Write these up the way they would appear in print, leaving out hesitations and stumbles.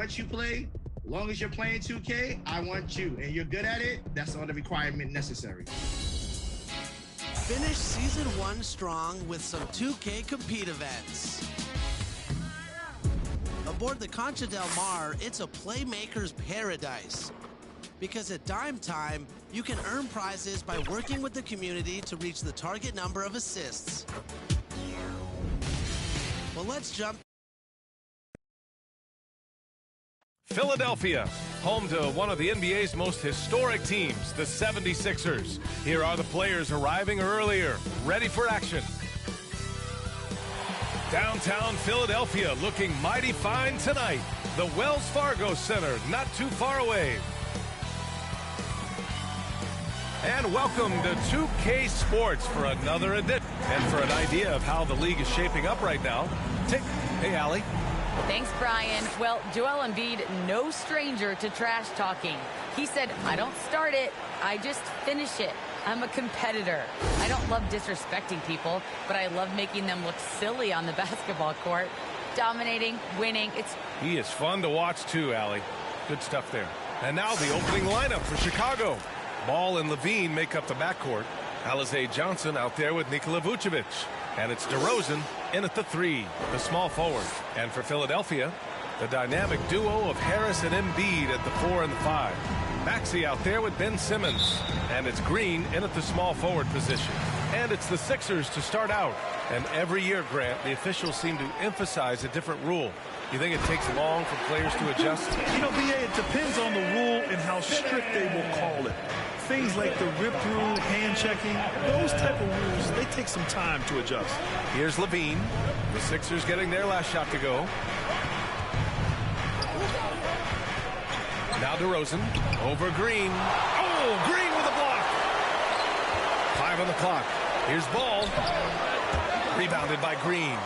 watch you play. As long as you're playing 2K, I want you. And you're good at it, that's all the requirement necessary. Finish Season 1 strong with some 2K Compete events. Aboard the Concha Del Mar, it's a playmaker's paradise. Because at Dime Time, you can earn prizes by working with the community to reach the target number of assists. Well, let's jump. Philadelphia, home to one of the NBA's most historic teams, the 76ers. Here are the players arriving earlier, ready for action. Downtown Philadelphia looking mighty fine tonight. The Wells Fargo Center, not too far away. And welcome to 2K Sports for another edition. And for an idea of how the league is shaping up right now, hey, Allie. Thanks, Brian. Well, Joel Embiid, no stranger to trash talking. He said, I don't start it, I just finish it. I'm a competitor. I don't love disrespecting people, but I love making them look silly on the basketball court. Dominating, winning, He is fun to watch too, Allie. Good stuff there. And now the opening lineup for Chicago. Ball and Levine make up the backcourt. Alize Johnson out there with Nikola Vucevic. And it's DeRozan in at the 3, the small forward. And for Philadelphia, the dynamic duo of Harris and Embiid at the 4 and the 5. Maxey out there with Ben Simmons. And it's Green in at the small forward position. And it's the Sixers to start out. And every year, Grant, the officials seem to emphasize a different rule. You think it takes long for players to adjust? You know, BA, it depends on the rule and how strict they will call it. Things like the rip-through, hand-checking, those type of rules, they take some time to adjust. Here's Levine. The Sixers getting their last shot to go. Now DeRozan over Green. Oh, Green with a block. 5 on the clock. Here's Ball. Rebounded by Green.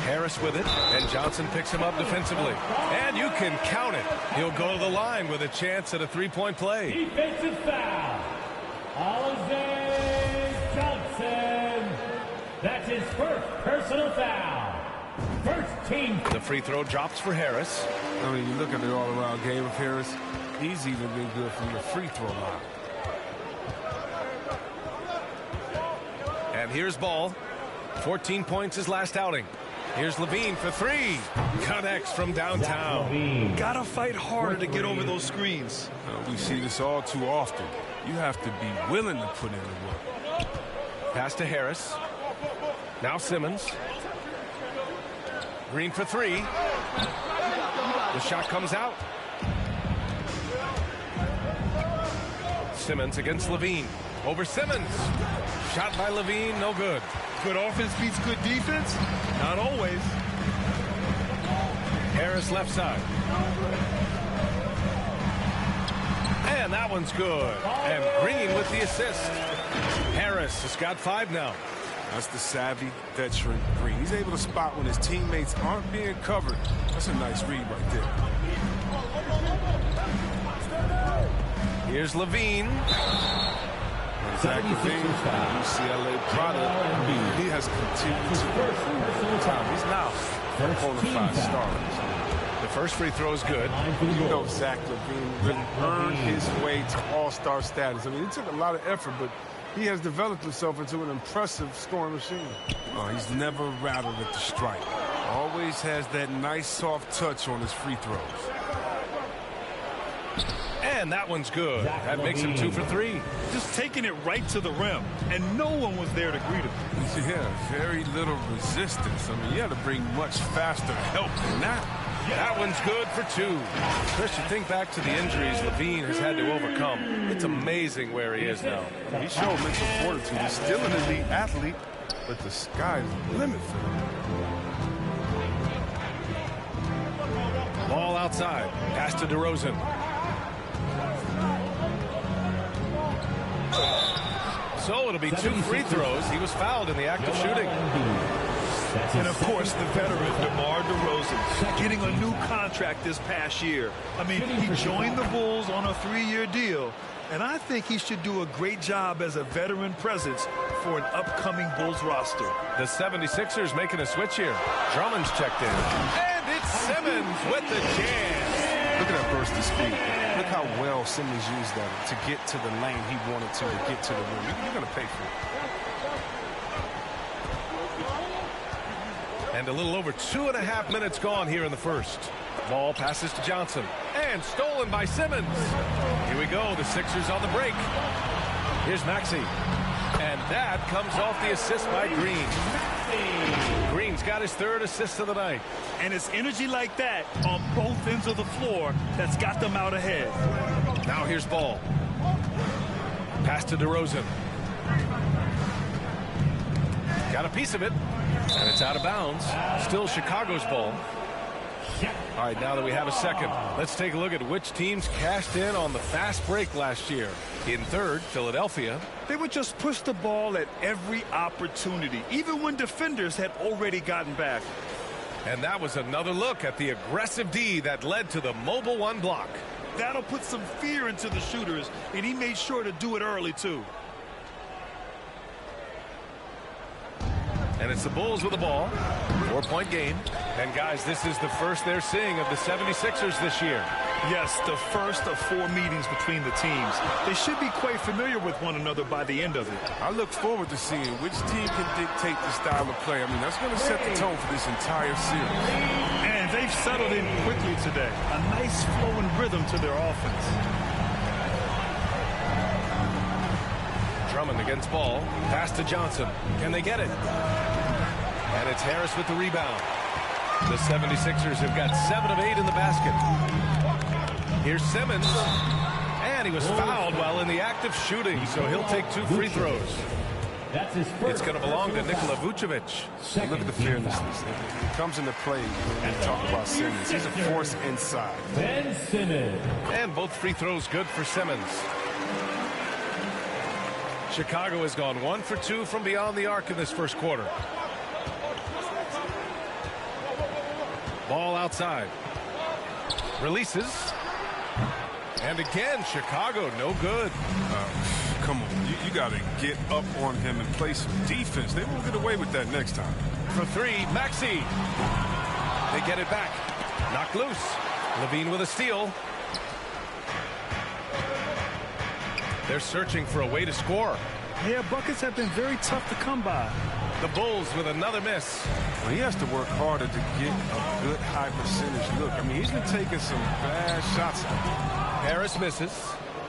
Harris with it, and Johnson picks him up defensively. And you can count it. He'll go to the line with a chance at a three-point play. Defensive foul. Alize Johnson. That's his first personal foul. First team. The free throw drops for Harris. I mean, you look at the all-around game of Harris, he's even been good from the free throw line. And here's Ball. 14 points his last outing. Here's Levine for 3. Connects from downtown. Gotta fight harder to get over those screens. We see this all too often. You have to be willing to put in the work. Pass to Harris. Now Simmons. Green for 3. The shot comes out. Simmons against Levine. Over Simmons. Shot by Levine, no good. Good offense beats good defense? Not always. Harris left side. And that one's good. And Green with the assist. Harris has got 5 now. That's the savvy veteran Green. He's able to spot when his teammates aren't being covered. That's a nice read right there. Here's Levine. Zach Levine, UCLA product. He has continued to work. He's now a bona fide star. The first free throw is good. You know Zach Levine really earned his way to all-star status. I mean, it took a lot of effort, but he has developed himself into an impressive scoring machine. He's never rattled at the stripe. Always has that nice soft touch on his free throws. And that one's good. That makes him 2 for 3. Just taking it right to the rim, and no one was there to greet him. Yeah, very little resistance. I mean, you had to bring much faster help than that. That one's good for 2. Chris, you think back to the injuries Levine has had to overcome. It's amazing where he is now. He showed mental fortitude. He's still an elite athlete, but the sky's the limit for him. Ball outside. Pass to DeRozan. So it'll be 2 free throws. He was fouled in the act of shooting. And, of course, the veteran, DeMar DeRozan, getting a new contract this past year. I mean, he joined the Bulls on a 3-year deal, and I think he should do a great job as a veteran presence for an upcoming Bulls roster. The 76ers making a switch here. Drummond's checked in. And it's Simmons with the jam. Look at that burst of speed. Look how well Simmons used that to get to the lane he wanted to get to the rim. You're going to pay for it. And a little over 2.5 minutes gone here in the first. Ball passes to Johnson. And stolen by Simmons. Here we go. The Sixers on the break. Here's Maxey. And that comes off the assist by Green. Green's got his 3rd assist of the night. And it's energy like that on both ends of the floor that's got them out ahead. Now here's Ball. Pass to DeRozan. Got a piece of it. And it's out of bounds. Still Chicago's ball. All right, now that we have a second, let's take a look at which teams cashed in on the fast break last year. In third, Philadelphia. They would just push the ball at every opportunity, even when defenders had already gotten back. And that was another look at the aggressive D that led to the mobile 1 block. That'll put some fear into the shooters, and he made sure to do it early, too. And it's the Bulls with the ball. 4-point game. And, guys, this is the first they're seeing of the 76ers this year. Yes, the first of 4 meetings between the teams. They should be quite familiar with one another by the end of it. I look forward to seeing which team can dictate the style of play. I mean, that's going to set the tone for this entire series. And they've settled in quickly today. A nice flowing rhythm to their offense. Drummond against Ball. Pass to Johnson. Can they get it? And it's Harris with the rebound. The 76ers have got 7 of 8 in the basket. Here's Simmons. And he was fouled while in the act of shooting, so he'll take 2 free throws. It's going to belong to Nikola Vucevic. Look at the fearlessness. It comes into play when we talk about Simmons. He's a force inside. Ben Simmons. And both free throws good for Simmons. Chicago has gone 1 for 2 from beyond the arc in this first quarter. Ball outside. Releases. And again, Chicago, no good. Come on, you got to get up on him and play some defense. They won't get away with that next time. For 3, Maxey. They get it back. Knocked loose. Levine with a steal. They're searching for a way to score. Yeah, buckets have been very tough to come by. The Bulls with another miss. Well, he has to work harder to get a good high percentage look. I mean, he's been taking some bad shots. Harris misses.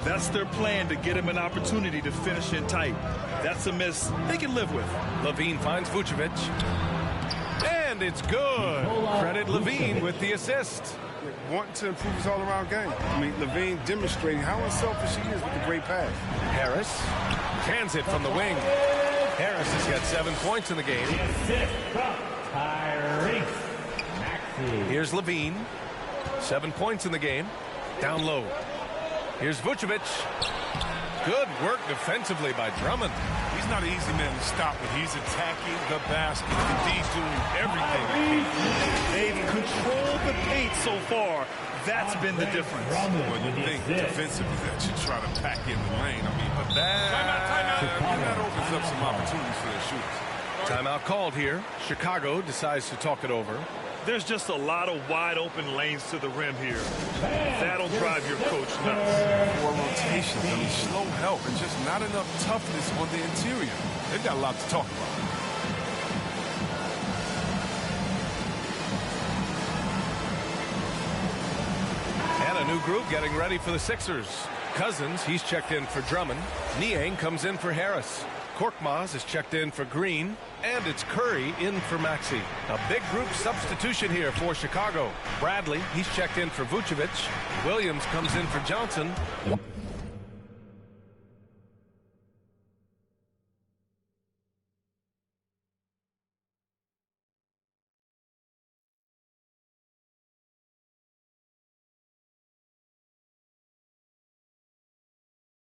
That's their plan, to get him an opportunity to finish in tight. That's a miss they can live with. Levine finds Vucevic. And it's good. Credit Levine with the assist. Wanting to improve his all-around game. I mean, Levine demonstrating how unselfish he is with the great pass. Harris cans it from the wing. Harris has got 7 points in the game. Here's Levine. 7 points in the game. Down low. Here's Vucevic. Good work defensively by Drummond. He's not an easy man to stop, but he's attacking the basket. He's doing everything. They've controlled the paint so far. That's been the difference. Well, you think defensively that you try to pack in the lane. I mean, but that opens up some opportunities for their shooters. Timeout called here. Chicago decides to talk it over. There's just a lot of wide open lanes to the rim here. That'll drive your coach nuts. 4 rotations. I mean, slow help and just not enough toughness on the interior. They've got a lot to talk about. And a new group getting ready for the Sixers. Cousins, he's checked in for Drummond. Niang comes in for Harris. Korkmaz is checked in for Green. And it's Curry in for Maxey. A big group substitution here for Chicago. Bradley, he's checked in for Vucevic. Williams comes in for Johnson.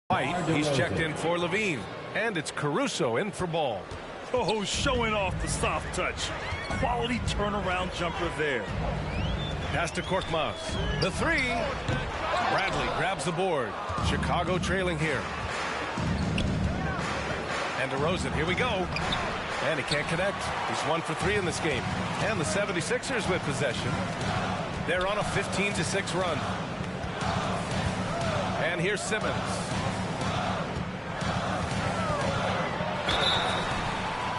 White, he's checked in for Levine. And it's Caruso in for Ball. Oh, showing off the soft touch. Quality turnaround jumper there. Pass to Korkmaz. The three. Bradley grabs the board. Chicago trailing here. And DeRozan, here we go. And he can't connect. He's 1 for 3 in this game. And the 76ers with possession. They're on a 15-6 run. And here's Simmons.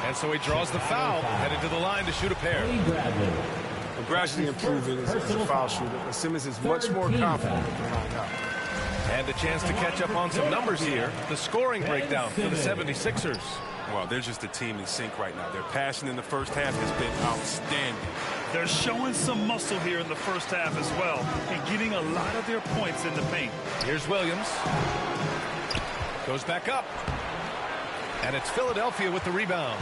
And so he draws the foul, headed to the line to shoot a pair. Gradually improving as a foul shooter. Simmons is much more confident at the line out. And a chance to catch up on some numbers here. The scoring breakdown for the 76ers. Well, they're just a team in sync right now. Their passion in the first half has been outstanding. They're showing some muscle here in the first half as well and getting a lot of their points in the paint. Here's Williams. Goes back up. And it's Philadelphia with the rebound.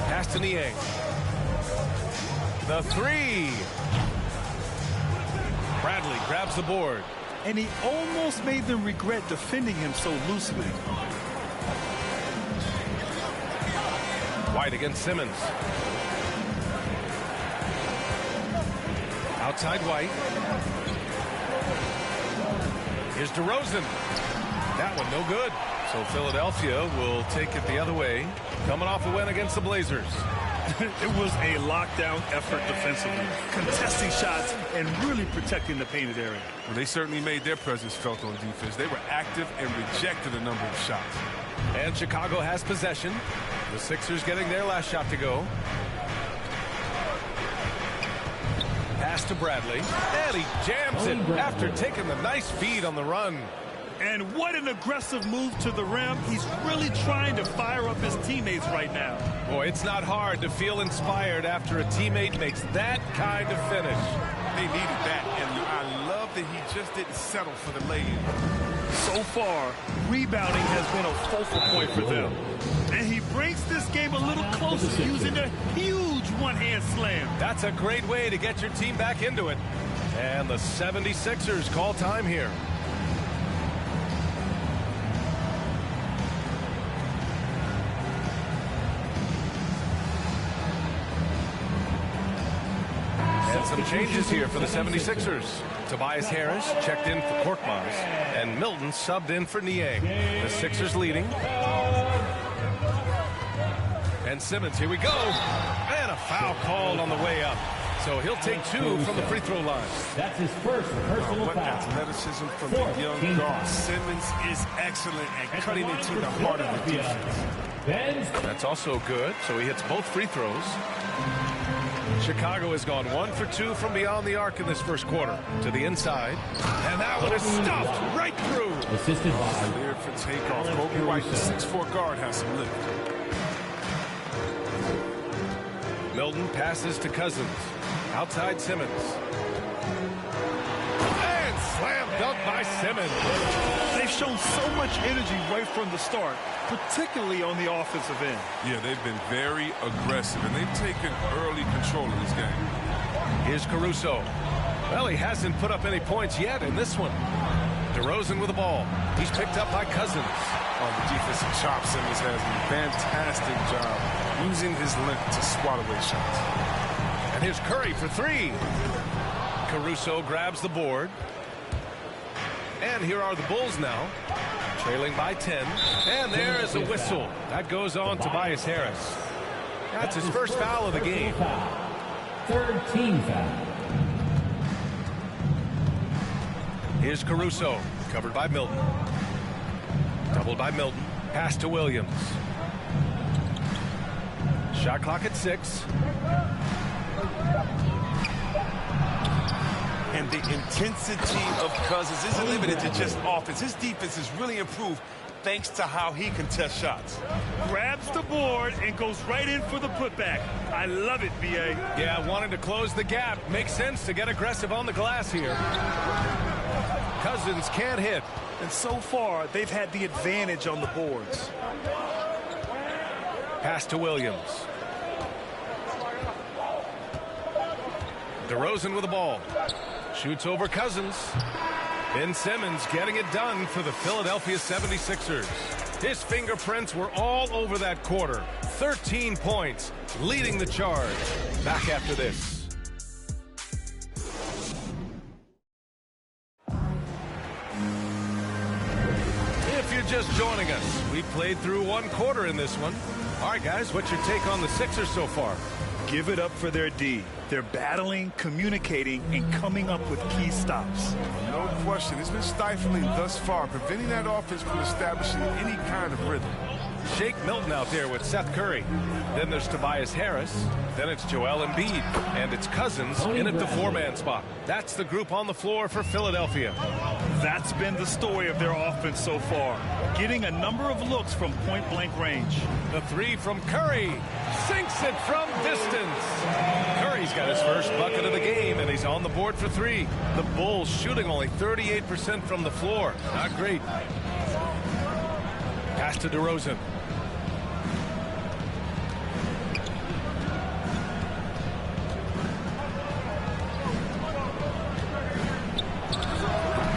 Pass to Niang. The three. Bradley grabs the board. And he almost made them regret defending him so loosely. White against Simmons. Outside White. Here's DeRozan. That one no good. So Philadelphia will take it the other way. Coming off a win against the Blazers. It was a lockdown effort defensively, contesting shots and really protecting the painted area. Well, they certainly made their presence felt on defense. They were active and rejected a number of shots. And Chicago has possession. The Sixers getting their last shot to go. Pass to Bradley. And he jams it after taking the nice feed on the run. And what an aggressive move to the rim. He's really trying to fire up his teammates right now. Boy, it's not hard to feel inspired after a teammate makes that kind of finish. They needed that, and I love that he just didn't settle for the lay-in. So far, rebounding has been a focal point for them. And he brings this game a little closer using a huge one-hand slam. That's a great way to get your team back into it. And the 76ers call time here. And some changes here for the 76ers. Tobias Harris checked in for Korkmaz, and Milton subbed in for Niang. The Sixers leading. And Simmons, here we go. And a foul called on the way up. So he'll take 2 from the free throw line. That's his first personal What foul. athleticism from the young guard. Simmons is excellent at cutting into the heart of the defense. That's also good. So he hits both free throws. Chicago has gone 1 for 2 from beyond the arc in this first quarter. To the inside. And that one is stuffed right through. Assisted by Cleared for takeoff. Kobe White, the 6'4" guard, has some lift. Milton passes to Cousins. Outside Simmons. And slam dunk by Simmons. They've shown so much energy right from the start, particularly on the offensive end. Yeah, they've been very aggressive, and they've taken early control of this game. Here's Caruso. Well, he hasn't put up any points yet in this one. DeRozan with the ball. He's picked up by Cousins. On the defensive chop, Simmons has a fantastic job using his length to swat away shots. And here's Curry for 3. Caruso grabs the board. And here are the Bulls now, trailing by 10. And there is a whistle. That goes on Tobias Harris. That's his first foul of the game. Third team foul. Here's Caruso, covered by Milton. Doubled by Milton. Pass to Williams. Shot clock at 6. And the intensity of Cousins isn't limited to just offense. His defense has really improved thanks to how he contests shots. Grabs the board and goes right in for the putback. I love it, B.A. Yeah, wanting to close the gap. Makes sense to get aggressive on the glass here. Cousins can't hit. And so far, they've had the advantage on the boards. Pass to Williams. DeRozan with the ball. Shoots over Cousins. Ben Simmons getting it done for the Philadelphia 76ers. His fingerprints were all over that quarter. 13 points, leading the charge. Back after this. If you're just joining us, we played through one quarter in this one. All right, guys, what's your take on the Sixers so far? Give it up for their D. They're battling, communicating, and coming up with key stops. No question. It's been stifling thus far, preventing that offense from establishing any kind of rhythm. Shake Milton out there with Seth Curry. Then there's Tobias Harris. Then it's Joel Embiid. And it's Cousins in at the four-man spot. That's the group on the floor for Philadelphia. That's been the story of their offense so far. Getting a number of looks from point-blank range. The three from Curry. Sinks it from distance. Curry's got his first bucket of the game, and he's on the board for three. The Bulls shooting only 38% from the floor. Not great. Pass to DeRozan.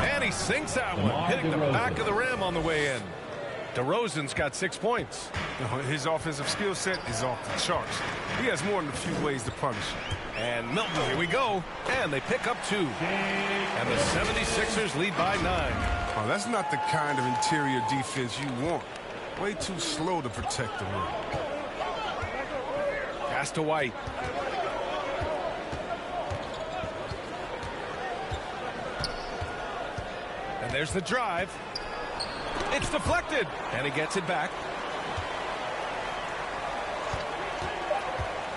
And he sinks that one, hitting the back of the rim on the way in. DeRozan's got 6 points. His offensive skill set is off the charts. He has more than a few ways to punish. And Milton, here we go. And they pick up 2. And the 76ers lead by 9. Oh, that's not the kind of interior defense you want. Way too slow to protect the rim. Pass to White. And there's the drive. It's deflected. And he gets it back.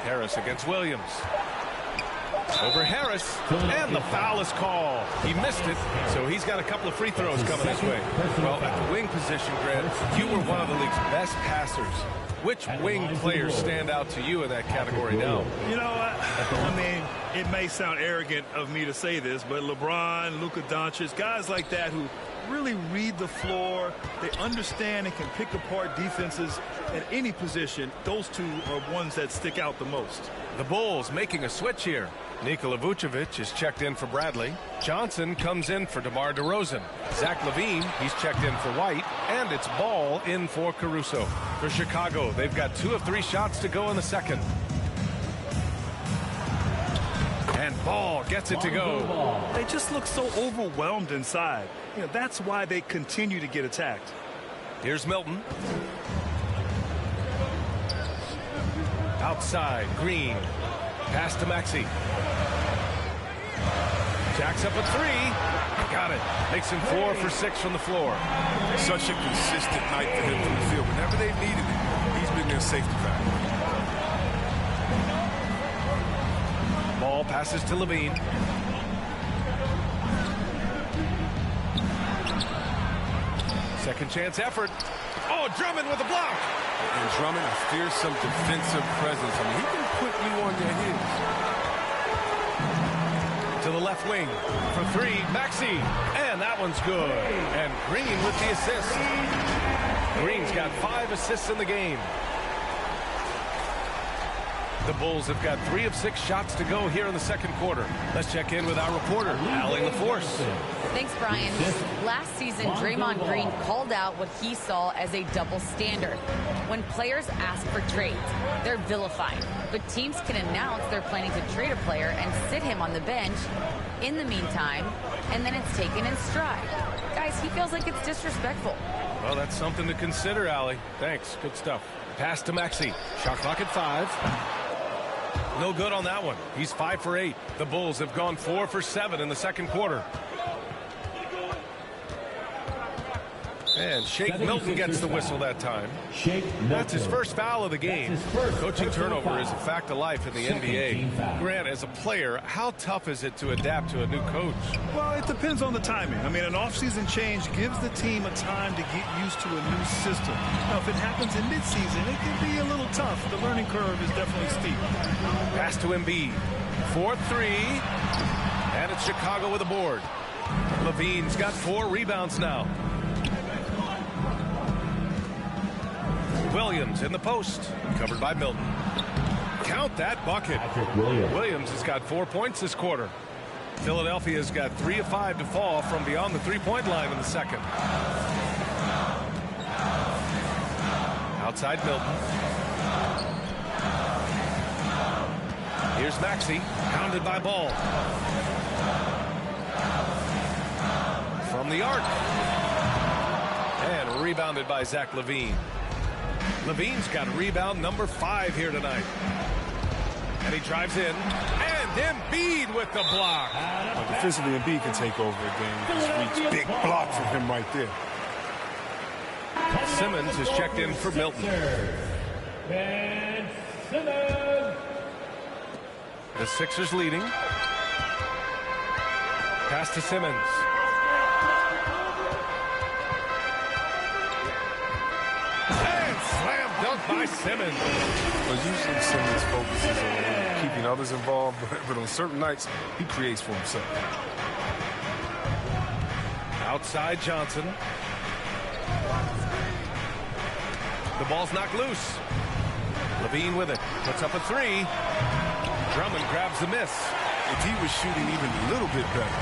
Harris against Williams. Over Harris, and the foul is called. He missed it, so he's got a couple of free throws coming his way. Well, at the wing position, Grant, you were one of the league's best passers. Which wing players stand out to you in that category now? You know, I mean, it may sound arrogant of me to say this, but LeBron, Luka Doncic, guys like that who really read the floor, they understand and can pick apart defenses at any position. Those two are ones that stick out the most. The Bulls making a switch here. Nikola Vucevic is checked in for Bradley. Johnson comes in for DeMar DeRozan. Zach LaVine, he's checked in for White. And it's Ball in for Caruso. For Chicago, they've got 2 of 3 shots to go in the second. And Ball gets it to go. They just look so overwhelmed inside. You know, that's why they continue to get attacked. Here's Milton. Outside, Green. Pass to Maxey. Jacks up a 3. Got it. Makes him 4 for 6 from the floor. Such a consistent night for him from the field. Whenever they've needed it, he's been their safety valve. Ball passes to Levine. Second chance effort. Oh, Drummond with a block. And Drummond, a fearsome defensive presence. I mean, he can put you on your heels. To the left wing for 3, Maxey. And that one's good. And Green with the assist. Green's got 5 assists in the game. The Bulls have got 3 of 6 shots to go here in the second quarter. Let's check in with our reporter, Allie LaForce. Thanks, Brian. Last season, Draymond Green called out what he saw as a double standard. When players ask for trades, they're vilified. But teams can announce they're planning to trade a player and sit him on the bench in the meantime, and then it's taken in stride. Guys, he feels like it's disrespectful. Well, that's something to consider, Allie. Thanks. Good stuff. Pass to Maxey. Shot clock at 5. No good on that one. He's 5 for 8. The Bulls have gone 4 for 7 in the second quarter. And Shake Milton gets the whistle that time. That's his first foul of the game. Coaching turnover is a fact of life in the NBA. Grant, as a player, how tough is it to adapt to a new coach? Well, it depends on the timing. I mean, an offseason change gives the team a time to get used to a new system. Now, if it happens in midseason, it can be a little tough. The learning curve is definitely steep. Pass to Embiid. 4-3. And it's Chicago with a board. Levine's got 4 rebounds now. Williams in the post, covered by Milton. Count that bucket. Williams has got 4 points this quarter. Philadelphia's got 3 of 5 to fall from beyond the 3-point line in the second. Outside Milton. Here's Maxey, pounded by Ball. From the arc. And rebounded by Zach LaVine. LaVine's got rebound number 5 here tonight. And he drives in. And Embiid with the block. Well, defensively, Embiid can take over a game. Just reach. Big block from him right there. Simmons is checked in for Milton. Ben Simmons. The Sixers leading. Pass to Simmons. And slam dunk by Simmons. Well, usually Simmons focuses on keeping others involved, but on certain nights, he creates for himself. Outside Johnson. The ball's knocked loose. LaVine with it. Puts up a 3. Drummond grabs the miss. If he was shooting even a little bit better,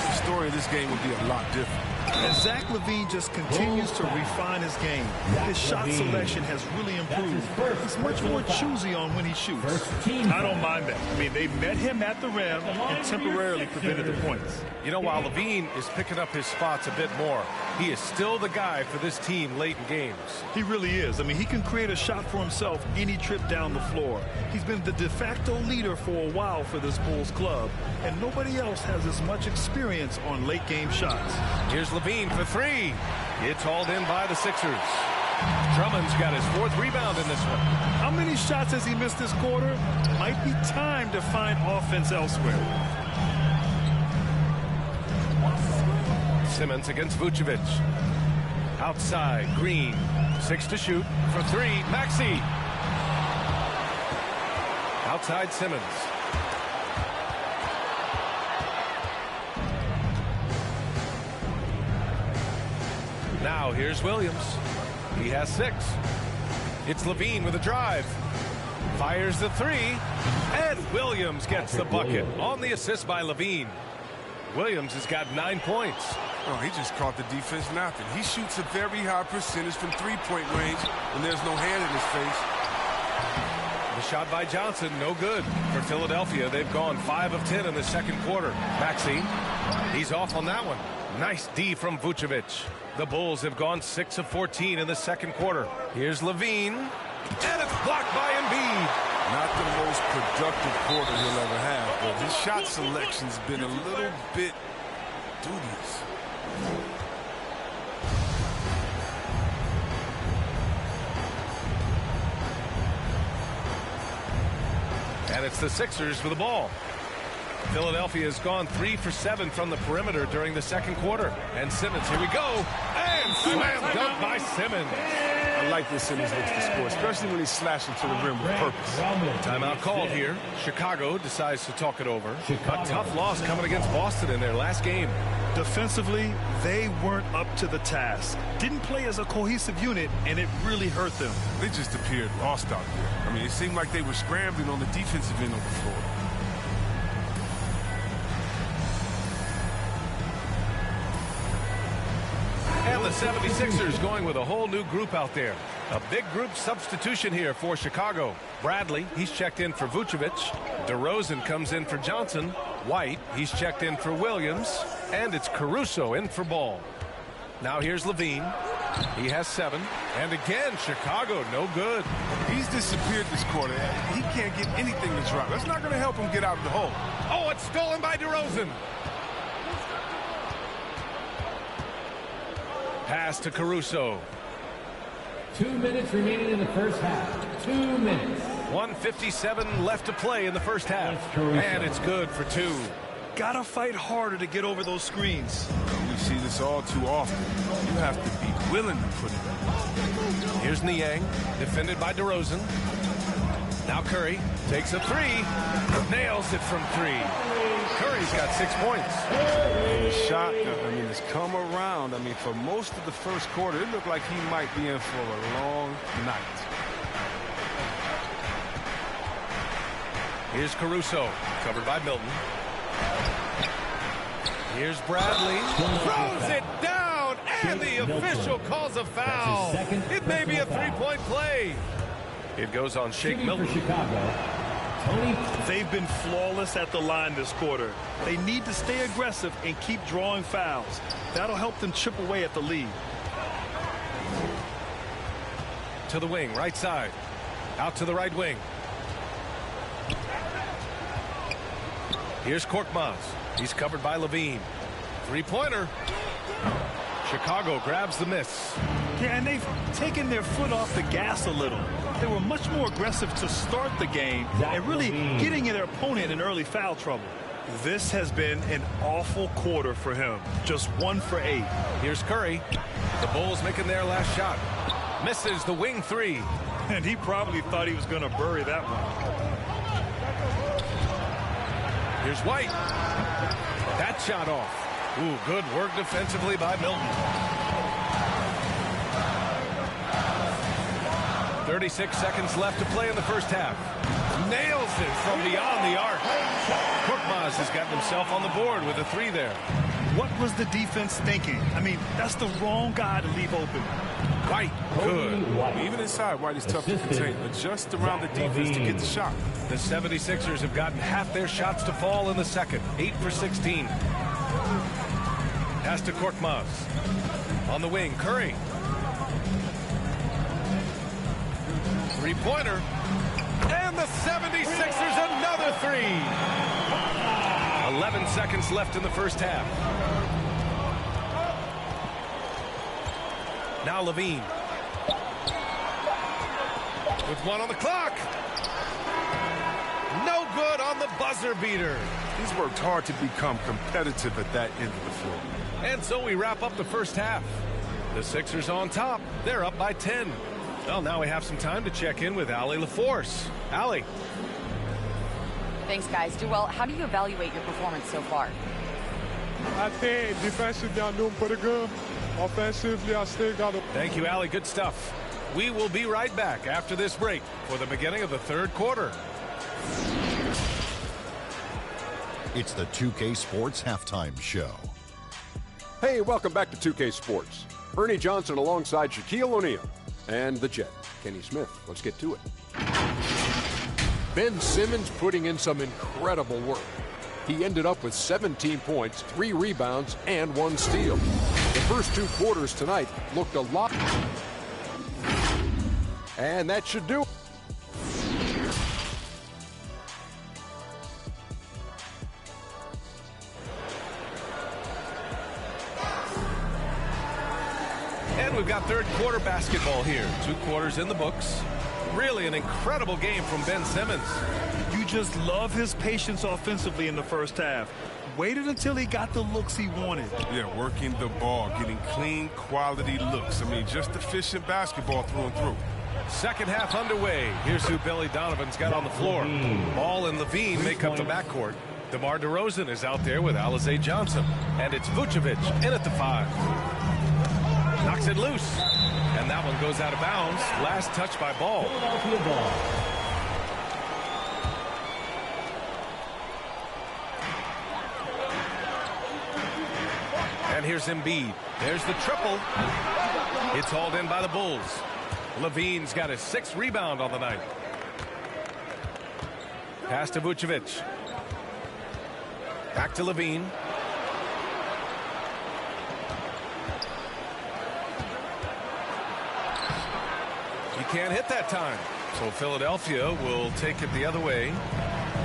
the story of this game would be a lot different. And Zach LaVine just continues to refine his game. His shot selection has really improved. He's much more choosy on when he shoots. I don't mind that. I mean, they met him at the rim and temporarily prevented the points. You know, while LaVine is picking up his spots a bit more, he is still the guy for this team late in games. He really is. I mean, he can create a shot for himself any trip down the floor. He's been the de facto leader for a while for this Bulls club, and nobody else has as much experience on late game shots. Here's LaVine for 3. It's hauled in by the Sixers. Drummond's got his 4th rebound in this one. How many shots has he missed this quarter? Might be time to find offense elsewhere. Simmons against Vucevic. Outside, Green. 6 to shoot for 3. Maxey. Outside Simmons. Now here's Williams. He has 6. It's LaVine with a drive. Fires the 3. And Williams gets the bucket on the assist by LaVine. Williams has got 9 points. Oh, he just caught the defense napping. He shoots a very high percentage from three-point range when there's no hand in his face. The shot by Johnson, no good. For Philadelphia, they've gone 5 of 10 in the second quarter. Maxey, he's off on that one. Nice D from Vucevic. The Bulls have gone 6 of 14 in the second quarter. Here's LaVine, and it's blocked by Embiid. Not the most productive quarter he'll ever have, but his shot selection's been a little bit dubious. And it's the Sixers with the ball. Philadelphia has gone 3 for 7 from the perimeter during the second quarter. And Simmons, here we go. And slam dunk by Simmons. I like this Simmons looks to score, especially when he's slashing to the rim with purpose. Timeout called here. Chicago decides to talk it over. A tough loss coming against Boston in their last game. Defensively, they weren't up to the task. Didn't play as a cohesive unit, and it really hurt them. They just appeared lost out there. I mean, it seemed like they were scrambling on the defensive end of the floor. And the 76ers going with a whole new group out there. A big group substitution here for Chicago. Bradley, he's checked in for Vucevic. DeRozan comes in for Johnson. White, he's checked in for Williams. And it's Caruso in for Ball. Now here's LaVine. He has 7. And again, Chicago, no good. He's disappeared this quarter. He can't get anything to drop. That's not going to help him get out of the hole. Oh, it's stolen by DeRozan. Pass to Caruso. 2 minutes remaining in the first half. 2 minutes. 1:57 left to play in the first half. And it's good for 2. Gotta fight harder to get over those screens. We see this all too often. You have to be willing to put it in. Here's Niang, defended by DeRozan. Now Curry takes a 3. Nails it from 3. Curry's got 6 points. And the shot, I mean, has come around. I mean, for most of the first quarter, it looked like he might be in for a long night. Here's Caruso, covered by Milton. Here's Bradley, throws it down, And the official calls a foul. It may be a three-point play. It goes on Shake Milton. They've been flawless at the line this quarter. They need to stay aggressive and keep drawing fouls. That'll help them chip away at the lead. To the wing, right side. Out to the right wing. Here's Korkmaz. He's covered by Levine. Three-pointer. Chicago grabs the miss. Yeah, and they've taken their foot off the gas a little. They were much more aggressive to start the game and really getting their opponent in early foul trouble. This has been an awful quarter for him. Just 1 for 8. Here's Curry. The Bulls making their last shot. Misses the wing three. And he probably thought he was going to bury that one. Here's White. That shot off. Ooh, good work defensively by Milton. 36 seconds left to play in the first half. Nails it from beyond the arc. Korkmaz has gotten himself on the board with a three there. What was the defense thinking? I mean, that's the wrong guy to leave open. White, good. Even inside, White is tough to contain. Adjust around the defense to get the shot. The 76ers have gotten half their shots to fall in the second. 8 for 16. Pass to Korkmaz. On the wing, Curry. Three-pointer. And the 76ers another three. 11 seconds left in the first half. Now Levine. With 1 on the clock. No good on the buzzer beater. He's worked hard to become competitive at that end of the floor. And so we wrap up the first half. The Sixers on top. They're up by 10. Well, now we have some time to check in with Allie LaForce. Allie. Thanks, guys. Joel, how do you evaluate your performance so far? I think defensively I'm doing pretty good. Offensively, I still got to... Thank you, Allie. Good stuff. We will be right back after this break for the beginning of the third quarter. It's the 2K Sports Halftime Show. Hey, welcome back to 2K Sports. Ernie Johnson alongside Shaquille O'Neal and the Jet, Kenny Smith. Let's get to it. Ben Simmons putting in some incredible work. He ended up with 17 points, 3 rebounds, and 1 steal. The first 2 quarters tonight looked a lot. And that should do it. And we've got third quarter basketball here. 2 quarters in the books. Really an incredible game from Ben Simmons. You just love his patience offensively in the first half. Waited until he got the looks he wanted. Yeah, working the ball, getting clean, quality looks. I mean, just efficient basketball through and through. Second half underway. Here's who Billy Donovan's got on the floor. Ball and Levine make up the backcourt. DeMar DeRozan is out there with Alize Johnson. And it's Vucevic in at the 5. Knocks it loose. And that one goes out of bounds. Last touch by Ball. And here's Embiid. There's the triple. It's hauled in by the Bulls. Levine's got his 6th rebound on the night. Pass to Vucevic. Back to Levine. He can't hit that time. So Philadelphia will take it the other way.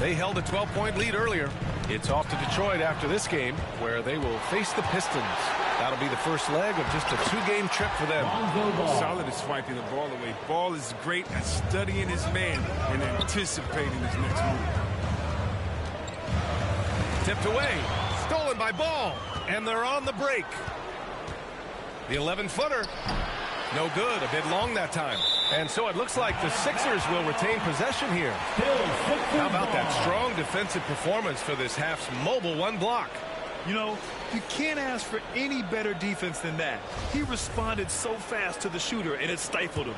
They held a 12-point lead earlier. It's off to Detroit after this game, where they will face the Pistons. That'll be the first leg of just a 2-game trip for them. Solid at swiping the ball away. Ball is great at studying his man and anticipating his next move. Tipped away. Stolen by Ball. And they're on the break. The 11-footer. No good. A bit long that time. And so it looks like the Sixers will retain possession here. How about that strong defensive performance for this half's mobile 1 block? You know, you can't ask for any better defense than that. He responded so fast to the shooter, and it stifled him.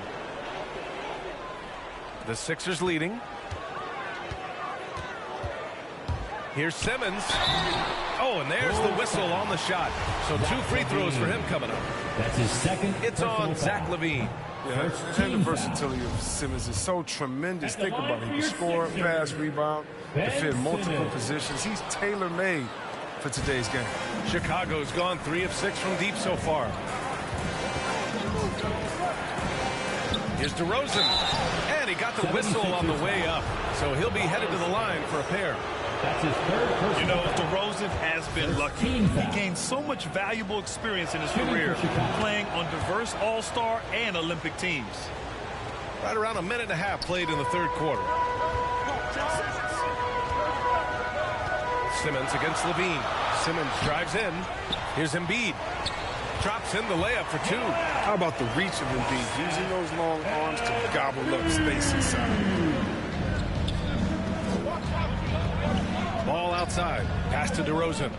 The Sixers leading. Here's Simmons. Oh, and there's the whistle on the shot. So 2 free throws for him coming up. That's his second. It's on Zach LaVine. Yeah, and the versatility of Simmons is so tremendous. Think about it. He can score, pass, rebound, defend multiple positions. He's tailor-made for today's game. Chicago's gone 3 of 6 from deep so far. Here's DeRozan. And he got the whistle on the way up. So he'll be headed to the line for a pair. That's his third personal. You know, DeRozan has been lucky. He gained so much valuable experience in his career, playing on diverse All-Star and Olympic teams. Right around a minute and a half played in the third quarter. Simmons against LaVine. Simmons drives in. Here's Embiid. Drops in the layup for 2. How about the reach of Embiid, using those long arms to gobble up space inside? Ball outside. Pass to DeRozan.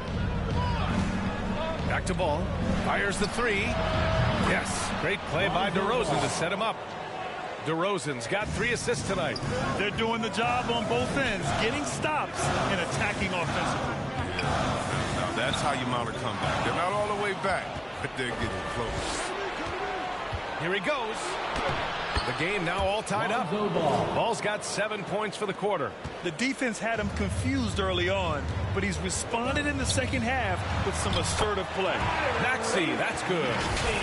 Back to Ball. Fires the 3. Yes. Great play by DeRozan to set him up. DeRozan's got 3 assists tonight. They're doing the job on both ends, getting stops and attacking offensively. Now that's how you mount a comeback. They're not all the way back, but they're getting close. Here he goes. The game now all tied up. Ball's got 7 points for the quarter. The defense had him confused early on, but he's responded in the second half with some assertive play. Maxey, that's good.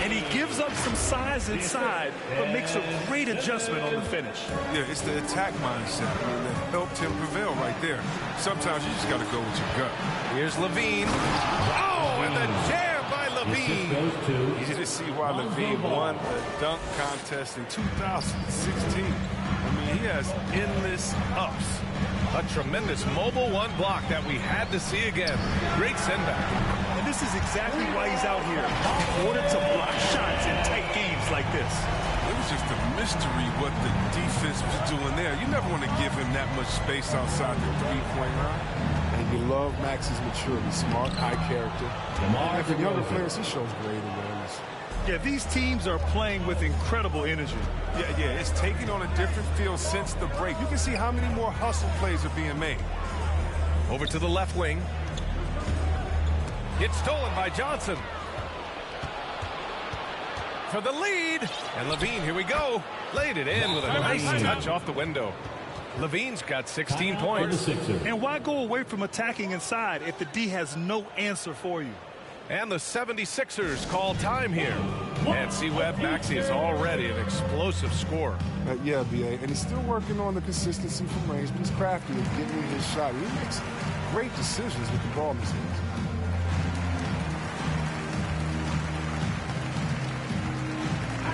And he gives up some size inside, but makes a great adjustment on the finish. Yeah, it's the attack mindset that helped him prevail right there. Sometimes you just got to go with your gut. Here's LaVine. Oh, and the jam by LaVine. Easy to see why LaVine won the dunk contest in 2016. I mean, he has endless ups. A tremendous mobile 1 block that we had to see again. Great sendback. And this is exactly why he's out here, in order to block shots in tight games like this. It was just a mystery what the defense was doing there. You never want to give him that much space outside the 3-point line. And you love Max's maturity, smart, high character. And for younger players, he shows great awareness. Yeah, these teams are playing with incredible energy. Yeah, it's taking on a different feel since the break. You can see how many more hustle plays are being made. Over to the left wing. It's stolen by Johnson. For the lead. And LaVine, here we go. Laid it in with a nice touch off the window. LaVine's got 16 points. And why go away from attacking inside if the D has no answer for you? And the 76ers call time here. And C-Web Maxey is already an explosive scorer. Yeah, B.A., and he's still working on the consistency from range, but he's crafty at getting his shot. He makes great decisions with the ball in his hands.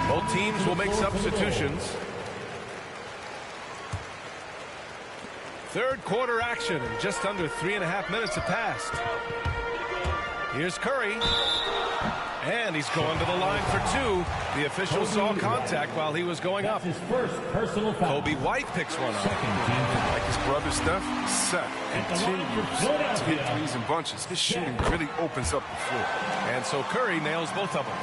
Both teams will make substitutions. Third quarter action, and just under 3.5 minutes have passed. Here's Curry. And he's going to the line for 2. The official saw contact while he was going up. His first personal foul. Kobe White picks one up. Like his brother Steph, Seth continues to hit threes in bunches. His shooting really opens up the floor. And so Curry nails both of them.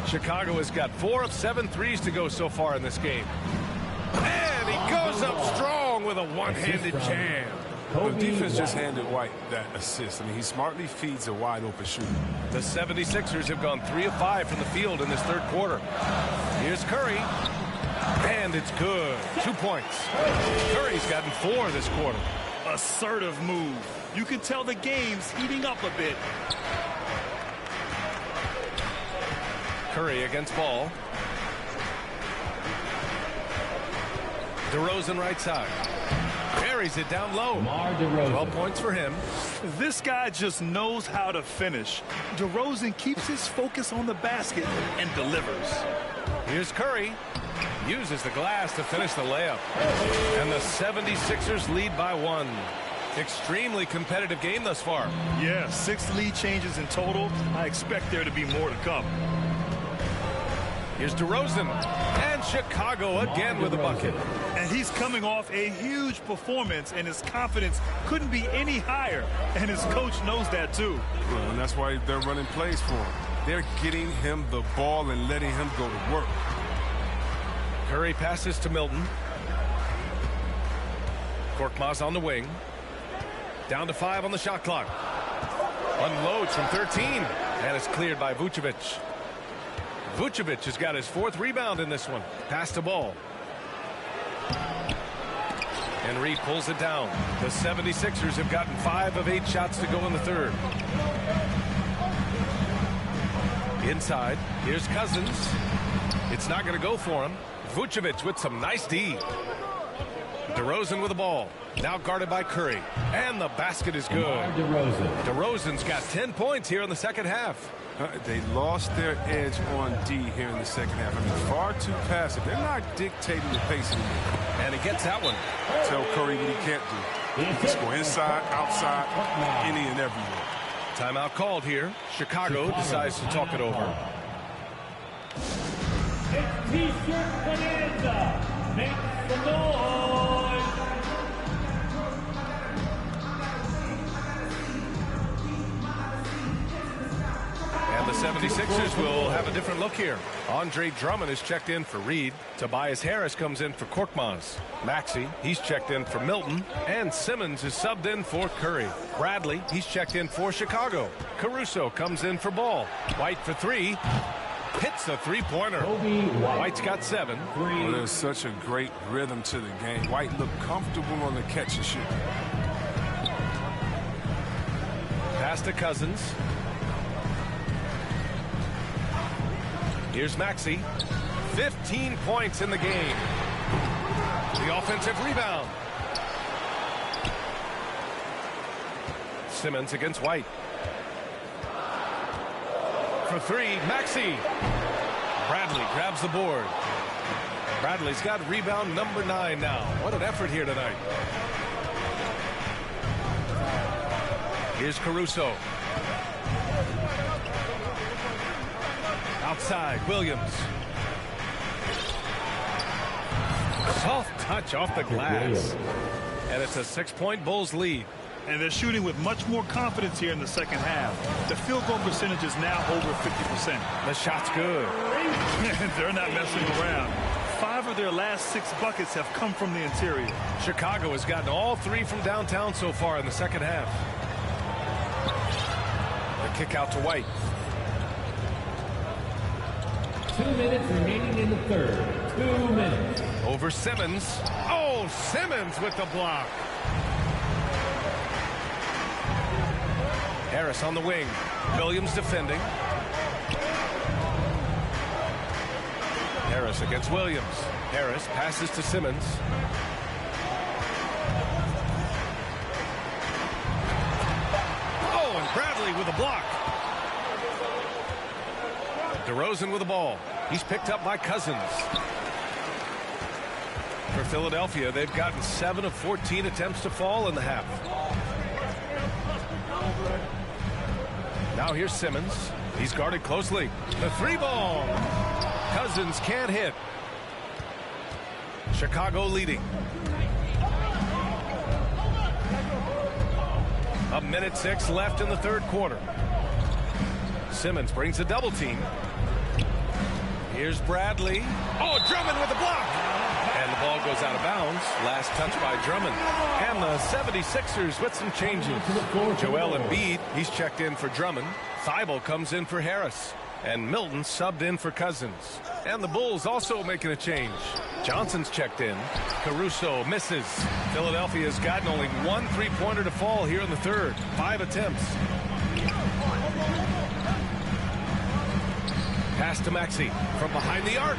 Chicago has got 4 of 7 threes to go so far in this game. And he goes up strong with a one-handed jam. The defense just handed White that assist. I mean, he smartly feeds a wide-open shooter. The 76ers have gone 3 of 5 from the field in this third quarter. Here's Curry. And it's good. 2 points. Curry's gotten 4 this quarter. Assertive move. You can tell the game's heating up a bit. Curry against Ball. DeRozan right side. Carries it down low. 12 points for him. This guy just knows how to finish. DeRozan keeps his focus on the basket and delivers. Here's Curry. Uses the glass to finish the layup. And the 76ers lead by 1. Extremely competitive game thus far. Yeah, 6 lead changes in total. I expect there to be more to come. Here's DeRozan. And Chicago again with a bucket. And he's coming off a huge performance, and his confidence couldn't be any higher. And his coach knows that, too. Well, and that's why they're running plays for him. They're getting him the ball and letting him go to work. Curry passes to Milton. Korkmaz on the wing. Down to 5 on the shot clock. Unloads from 13. And it's cleared by Vucevic. Vucevic has got his 4th rebound in this one. Pass the ball. And Reed pulls it down. The 76ers have gotten 5 of 8 shots to go in the third. Inside, here's Cousins. It's not going to go for him. Vucevic with some nice D. DeRozan with the ball. Now guarded by Curry. And the basket is good. DeRozan's got 10 points here in the second half. They lost their edge on D here in the second half. I mean, far too passive. They're not dictating the pace anymore. And he gets that one. Tell Curry what he can't do. He can score inside, outside, any and everywhere. Timeout called here. Chicago decides to talk it over. It's T-shirt bonanza. Make some noise. And the 76ers will have a different look here. Andre Drummond is checked in for Reed. Tobias Harris comes in for Korkmaz. Maxey, he's checked in for Milton. And Simmons is subbed in for Curry. Bradley, he's checked in for Chicago. Caruso comes in for Ball. White for 3. Hits a 3-pointer. White's got 7. Well, there's such a great rhythm to the game. White looked comfortable on the catch and shoot. Pass to Cousins. Here's Maxey. 15 points in the game. The offensive rebound. Simmons against White. For 3, Maxey. Bradley grabs the board. Bradley's got rebound number 9 now. What an effort here tonight. Here's Caruso. Outside, Williams. Soft touch off the glass. And it's a 6-point Bulls lead. And they're shooting with much more confidence here in the second half. The field goal percentage is now over 50%. The shot's good. They're not messing around. 5 of their last 6 buckets have come from the interior. Chicago has gotten all 3 from downtown so far in the second half. The kick out to White. 2 minutes remaining in the third. 2 minutes. Over Simmons. Oh, Simmons with the block. Harris on the wing. Williams defending. Harris against Williams. Harris passes to Simmons. Oh, and Bradley with a block. DeRozan with the ball. He's picked up by Cousins. For Philadelphia, they've gotten 7 of 14 attempts to fall in the half. Now here's Simmons. He's guarded closely. The 3-ball. Cousins can't hit. Chicago leading. A minute 6 left in the third quarter. Simmons brings a double team. Here's Bradley. Oh, Drummond with the block. And the ball goes out of bounds. Last touch by Drummond. And the 76ers with some changes. Joel Embiid, he's checked in for Drummond. Thibault comes in for Harris. And Milton subbed in for Cousins. And the Bulls also making a change. Johnson's checked in. Caruso misses. Philadelphia's gotten only 1 3-pointer to fall here in the third. 5 attempts. Pass to Maxey from behind the arc.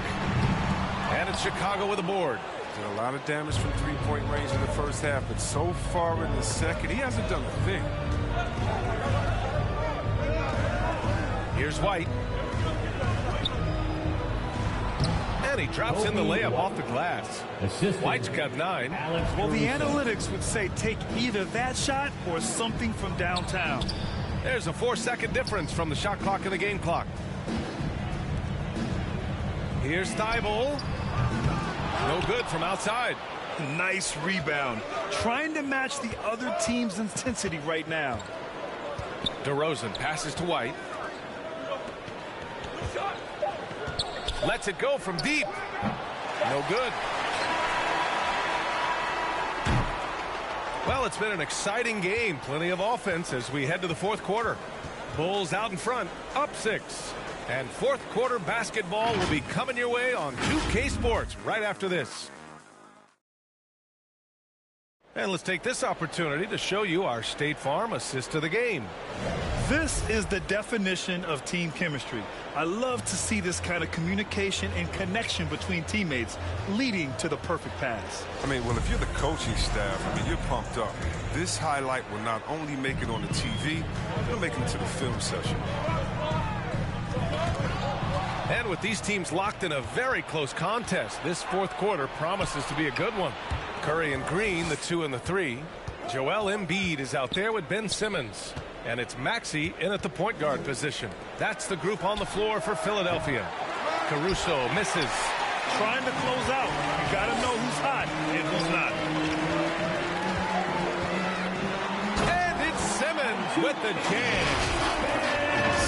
And it's Chicago with a board. Did a lot of damage from 3-point range in the first half, but so far in the second, he hasn't done a thing. Here's White. And he drops in the layup off the glass. White's got 9. Well, the analytics would say take either that shot or something from downtown. There's a 4-second difference from the shot clock and the game clock. Here's Thibault. No good from outside. Nice rebound. Trying to match the other team's intensity right now. DeRozan passes to White. Lets it go from deep. No good. Well, it's been an exciting game. Plenty of offense as we head to the fourth quarter. Bulls out in front, up 6. And fourth quarter basketball will be coming your way on 2K Sports right after this. And let's take this opportunity to show you our State Farm assist to the game. This is the definition of team chemistry. I love to see this kind of communication and connection between teammates leading to the perfect pass. I mean, well, if you're the coaching staff, I mean, you're pumped up. This highlight will not only make it on the TV, it'll make it to the film session. And with these teams locked in a very close contest, this fourth quarter promises to be a good one. Curry and Green, the 2 and the 3. Joel Embiid is out there with Ben Simmons. And it's Maxey in at the point guard position. That's the group on the floor for Philadelphia. Caruso misses. Trying to close out. You got to know who's hot and who's not. And it's Simmons with the jam.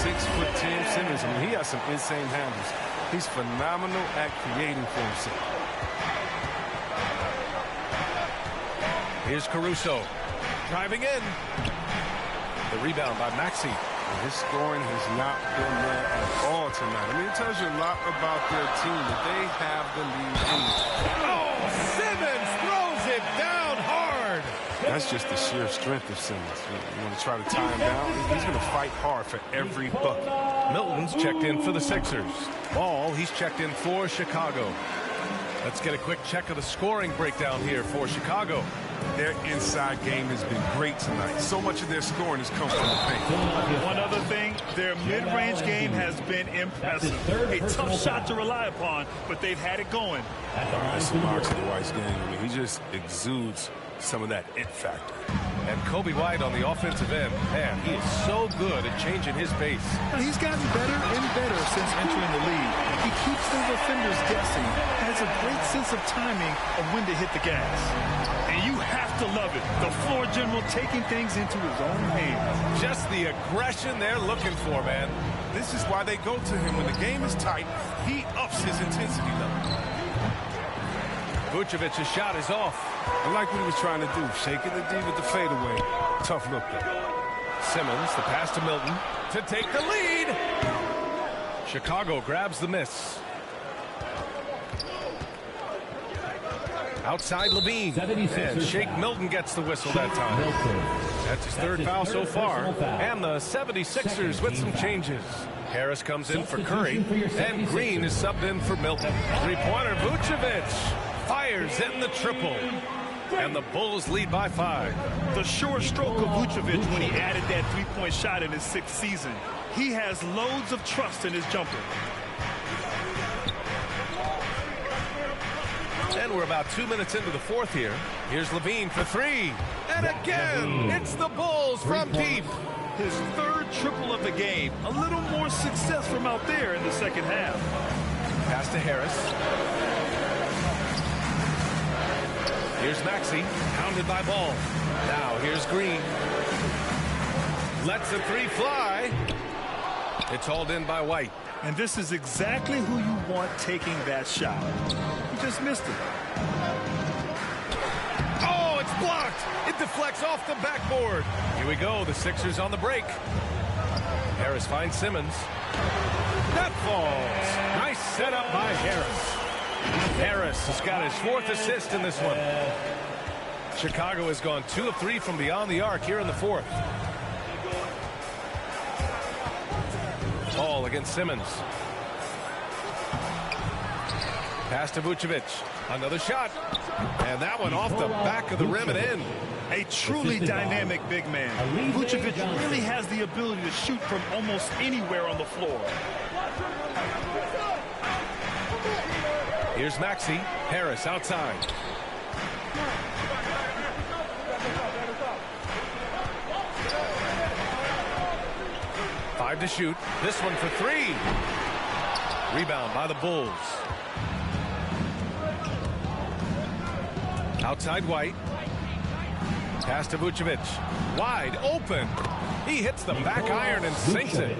6'10" Simmons. I mean, he has some insane handles. He's phenomenal at creating for himself. Here's Caruso driving in. The rebound by Maxey. His scoring has not been there at all tonight. I mean, it tells you a lot about their team that they have the lead. Oh, Simmons throws it down hard. That's just the sheer strength of Simmons. You want to try to tie him down? He's going to fight hard for every bucket. Milton's checked in for the Sixers. Ball, he's checked in for Chicago. Let's get a quick check of the scoring breakdown here for Chicago. Their inside game has been great tonight. So much of their scoring has come from the paint. One other thing, their mid-range game has been impressive. A tough shot to rely upon, but they've had it going. That's the Marks of the White's game. I mean, he just exudes some of that it factor. And Kobe White on the offensive end. Man, he is so good at changing his pace. He's gotten better and better since entering the league. He keeps the defenders guessing, has a great sense of timing of when to hit the gas. And you have to love it. The floor general taking things into his own hands. Just the aggression they're looking for, man. This is why they go to him. When the game is tight, he ups his intensity level. Vucevic's shot is off. I like what he was trying to do. Shaking the D with the fadeaway. Tough look there. Simmons, the pass to Milton to take the lead. Chicago grabs the miss. Outside Levine. And Shake Milton gets the whistle that time. That's his third foul so far. And the 76ers with some changes. Harris comes in for Curry. And Green is subbed in for Milton. Three-pointer Vucevic fires in the triple. And the Bulls lead by 5. The short stroke of Vucevic when he added that three-point shot in his 6th season. He has loads of trust in his jumper. And we're about 2 minutes into the fourth here. Here's Levine for 3. And again, it's the Bulls from deep. His 3rd triple of the game. A little more success from out there in the second half. Pass to Harris. Here's Maxey, pounded by Ball. Now here's Green. Lets the 3 fly. It's hauled in by White. And this is exactly who you want taking that shot. He just missed it. Oh, it's blocked. It deflects off the backboard. Here we go. The Sixers on the break. Harris finds Simmons. That falls. Nice setup by Harris. Harris has got his 4th assist in this one. Chicago has gone 2 of 3 from beyond the arc here in the 4th. Ball against Simmons. Pass to Vucevic. Another shot. And that one off the back of the rim and in. A truly dynamic big man. Vucevic really has the ability to shoot from almost anywhere on the floor. Here's Maxey. Harris outside. Five to shoot. This one for 3. Rebound by the Bulls. Outside White. Pass to Vucevic. Wide open. He hits the back iron and sinks it.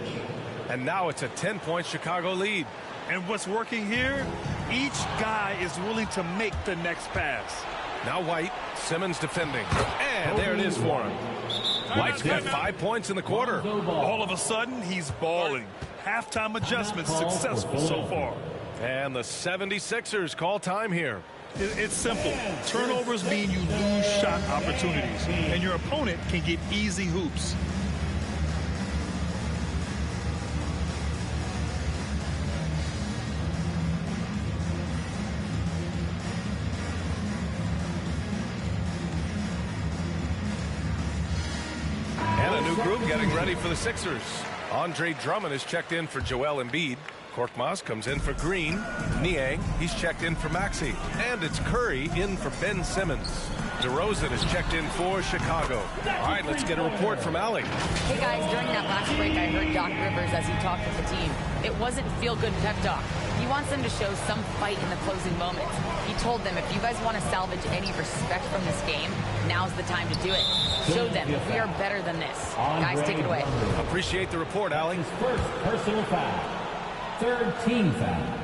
And now it's a 10-point Chicago lead. And what's working here? Each guy is willing to make the next pass. Now White. Simmons defending. And And there it is for him. White's got 5 points in the quarter. All of a sudden, he's balling. Halftime adjustment successful so far. And the 76ers call time here. It's simple. Turnovers mean you lose shot opportunities, and your opponent can get easy hoops. And a new group getting ready for the Sixers. Andre Drummond is checked in for Joel Embiid. Korkmaz comes in for Green. Niang, he's checked in for Maxey. And it's Curry in for Ben Simmons. DeRozan is checked in for Chicago. All right, let's get a report from Allie. Hey guys, during that last break, I heard Doc Rivers as he talked with the team. It wasn't feel-good pep talk. He wants them to show some fight in the closing moments. He told them, if you guys want to salvage any respect from this game, now's the time to do it. Show them we are better than this. Guys, take it away. Appreciate the report, Allie. His first personal foul. Third team foul.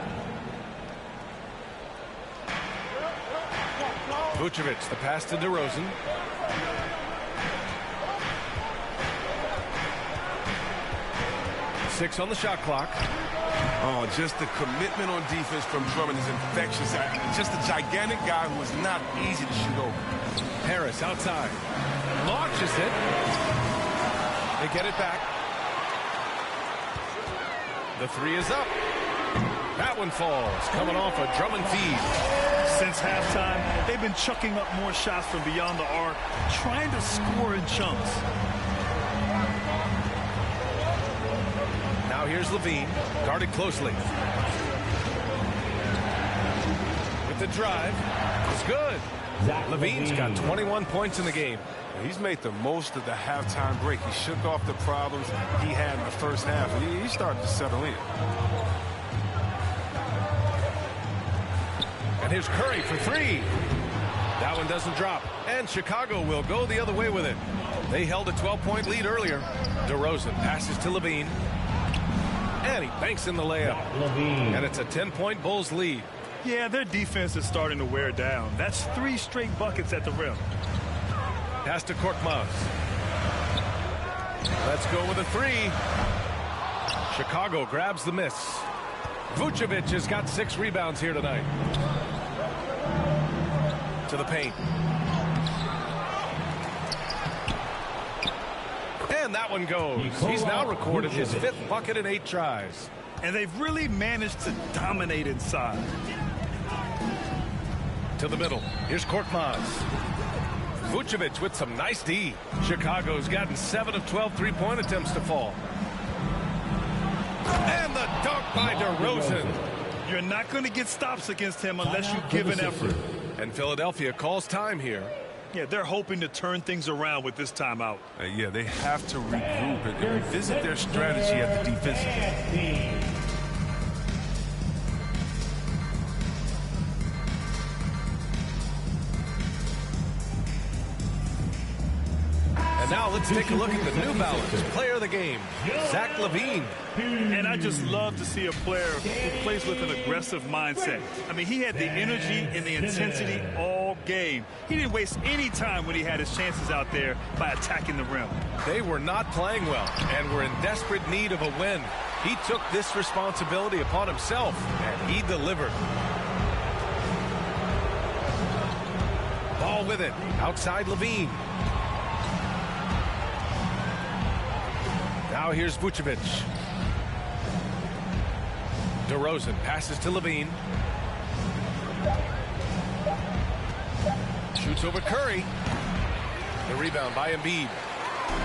Vucevic, the pass to DeRozan. Six on the shot clock. Oh, just the commitment on defense from Drummond is infectious. Just a gigantic guy who is not easy to shoot over. Harris outside. Launches it. They get it back. The three is up. That one falls, coming off a Drummond feed. Since halftime, they've been chucking up more shots from beyond the arc, trying to score in chunks. Now here's Levine, guarded closely. With the drive, it's good. Levine's got 21 points in the game. He's made the most of the halftime break. He shook off the problems he had in the first half. He started to settle in. And here's Curry for three. That one doesn't drop. And Chicago will go the other way with it. They held a 12-point lead earlier. DeRozan passes to Levine. And he banks in the layup. And it's a 10-point Bulls lead. Yeah, their defense is starting to wear down. That's 3 straight buckets at the rim. Pass to Korkmaz. Let's go with a three. Chicago grabs the miss. Vucevic has got 6 rebounds here tonight. To the paint. And that one goes. He's now recorded his 5th bucket in 8 tries. And they've really managed to dominate inside. To the middle. Here's Korkmaz. Vucevic with some nice D. Chicago's gotten 7 of 12 three-point attempts to fall. And the dunk by DeRozan. You're not going to get stops against him unless you give an effort. And Philadelphia calls time here. Yeah, they're hoping to turn things around with this timeout. Yeah, they have to regroup and revisit their strategy at the defensive end. Now let's take a look at the New Balance player of the game, Zach LaVine. And I just love to see a player who plays with an aggressive mindset. I mean, he had the energy and the intensity all game. He didn't waste any time when he had his chances out there by attacking the rim. They were not playing well and were in desperate need of a win. He took this responsibility upon himself, and he delivered. Ball with it, outside LaVine. Now here's Vucevic. DeRozan passes to Levine. Shoots over Curry. The rebound by Embiid.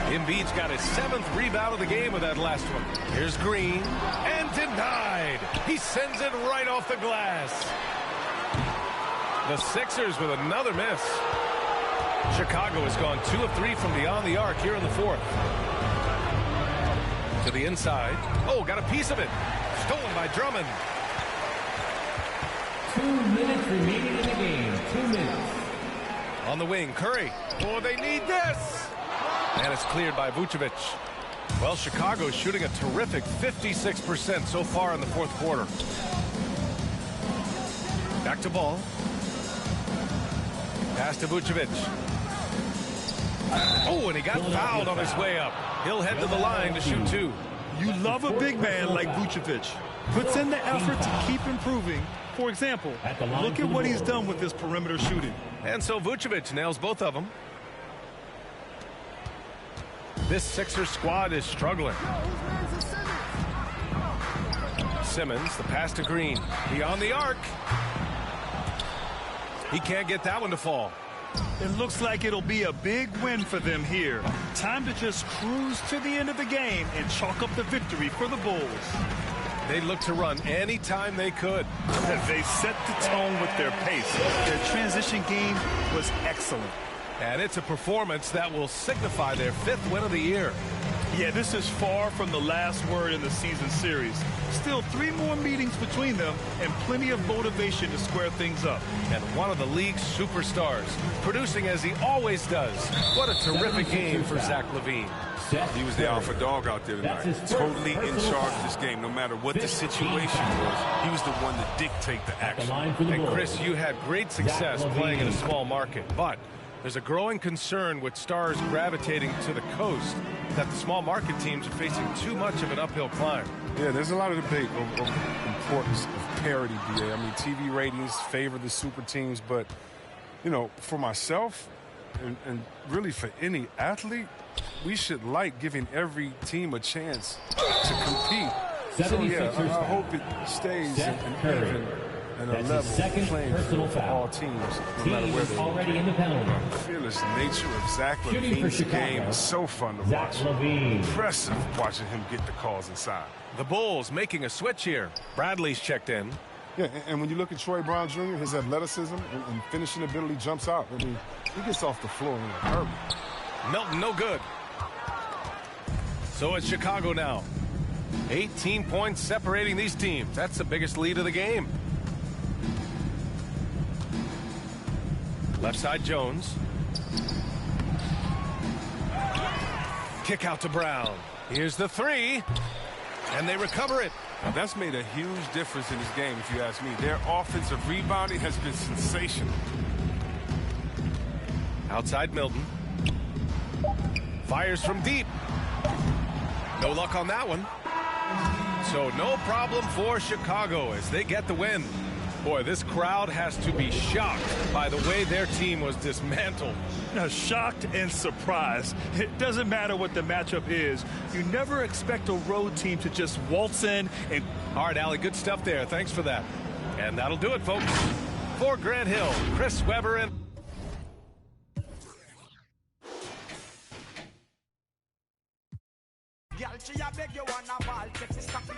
Embiid's got his 7th rebound of the game with that last one. Here's Green. And denied. He sends it right off the glass. The Sixers with another miss. Chicago has gone 2 of 3 from beyond the arc here in the 4th. To the inside. Oh, got a piece of it. Stolen by Drummond. 2 minutes remaining in the game. 2 minutes. On the wing, Curry. Oh, they need this. And it's cleared by Vucevic. Well, Chicago's shooting a terrific 56% so far in the 4th quarter. Back to ball. Pass to Vucevic. Oh, and he got fouled on his way up. He'll head to the line to shoot 2. You love a big man like Vucevic. Puts in the effort to keep improving. For example, look at what he's done with his perimeter shooting. And so Vucevic nails both of them. This Sixers squad is struggling. Simmons, the pass to Green. Beyond the arc. He can't get that one to fall. It looks like it'll be a big win for them here. Time to just cruise to the end of the game and chalk up the victory for the Bulls. They look to run any time they could. They set the tone with their pace. Their transition game was excellent. And it's a performance that will signify their 5th win of the year. Yeah, this is far from the last word in the season series. Still 3 more meetings between them and plenty of motivation to square things up. And one of the league's superstars, producing as he always does. What a terrific game for Zach LaVine. He was the alpha dog out there tonight. Totally in charge of this game. No matter what the situation was, he was the one to dictate the action. And Chris, you had great success playing in a small market, but there's a growing concern with stars gravitating to the coast that the small market teams are facing too much of an uphill climb. Yeah, there's a lot of debate over the importance of parity, BA. I mean, TV ratings favor the super teams, but, you know, for myself and really for any athlete, we should like giving every team a chance to compete. So, yeah, I hope it stays an even and a level playing field for all teams, no matter where they are. The fearless nature of Zach LaVine's game is so fun to watch. Impressive watching him get the calls inside. The Bulls making a switch here. Bradley's checked in. Yeah, and when you look at Troy Brown Jr., his athleticism and finishing ability jumps out. I mean, he gets off the floor in a hurry. Melton, no good. So it's Chicago now. 18 points separating these teams. That's the biggest lead of the game. Left side, Jones. Kick out to Brown. Here's the 3. And they recover it. Now, that's made a huge difference in this game, if you ask me. Their offensive rebounding has been sensational. Outside Milton. Fires from deep. No luck on that one. So no problem for Chicago as they get the win. Boy, this crowd has to be shocked by the way their team was dismantled. Now, shocked and surprised. It doesn't matter what the matchup is. You never expect a road team to just waltz in and... All right, Allie, good stuff there. Thanks for that. And that'll do it, folks. For Grant Hill, Chris Webber, and... Girl, she a beg you wanna ball, sexy stuff